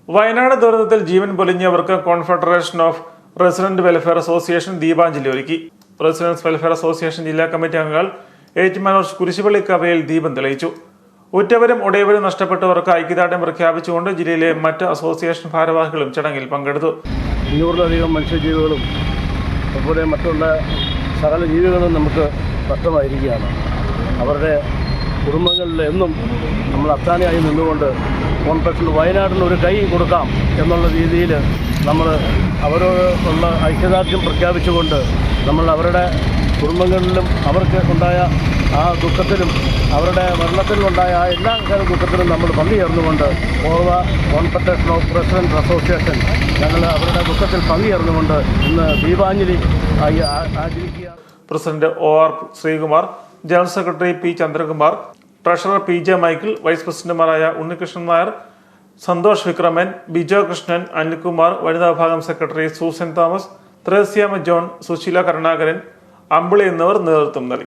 വയനാട് ദുരന്തത്തിൽ ജീവൻ പൊലിഞ്ഞവർക്ക് confederation of resident welfare association Deepanjali ഒരുക്കി. റെസിഡൻസ് വെൽഫെയർ അസോസിയേഷൻ ജില്ലാ കമ്മിറ്റി അംഗങ്ങൾ ഏറ്റുമാനൂർ കുരിശുപള്ളി കവയിൽ ദീപം തെളിയിച്ചു. ഉറ്റവരും ഉടയവരും നഷ്ടപ്പെട്ടവർക്ക് ഐക്യദാർഢ്യം പ്രഖ്യാപിച്ചുകൊണ്ട് ജില്ലയിലെ മറ്റ് അസോസിയേഷൻ ഭാരവാഹികളും ചടങ്ങിൽ പങ്കെടുത്തു. 200-ലധികം മനുഷ്യജീവികളും അതുപോലെ മറ്റുള്ള സകല ജീവികളും നമുക്ക് നഷ്ടമായിരിക്കുകയാണ്. അവരുടെ കുടുംബങ്ങളിൽ എന്നും നമ്മൾ അത്താണിയായി നിന്നുകൊണ്ട് കോൺഫെഡറേഷൻ വയനാടിന് ഒരു കൈ കൊടുക്കാം എന്നുള്ള രീതിയിൽ നമ്മൾ അവരോട് ഉള്ള ഐക്യദാർഢ്യം പ്രഖ്യാപിച്ചുകൊണ്ട് നമ്മൾ അവരുടെ കുടുംബങ്ങളിലും അവർക്ക് ഉണ്ടായ ആ ദുഃഖത്തിലും അവരുടെ മരണത്തിലുണ്ടായ ആ എല്ലാ ദുഃഖത്തിലും നമ്മൾ പങ്കുചേർന്നുകൊണ്ട് കോൺഫെഡറേഷൻ ഓഫ് റെസിഡന്റ് അസോസിയേഷൻ ഞങ്ങൾ അവരുടെ ദുഃഖത്തിൽ പങ്കുചേർന്നുകൊണ്ട് ഇന്ന് ദീപാഞ്ജലി ആചരിക്കുകയാണ്. President OR Sreekumar, general secretary P Chandrakumar, treasurer PJ Michael, vice പ്രസിഡന്റുമാരായ ഉണ്ണികൃഷ്ണൻ നായർ, സന്തോഷ് വിക്രമൻ, ബിജോ കൃഷ്ണൻ, അനിൽകുമാർ, വനിതാ വിഭാഗം secretary Susan Thomas, Tresiamma John, Susheela Karunakaran, Ambili എന്നിവർ നേതൃത്വം നൽകി.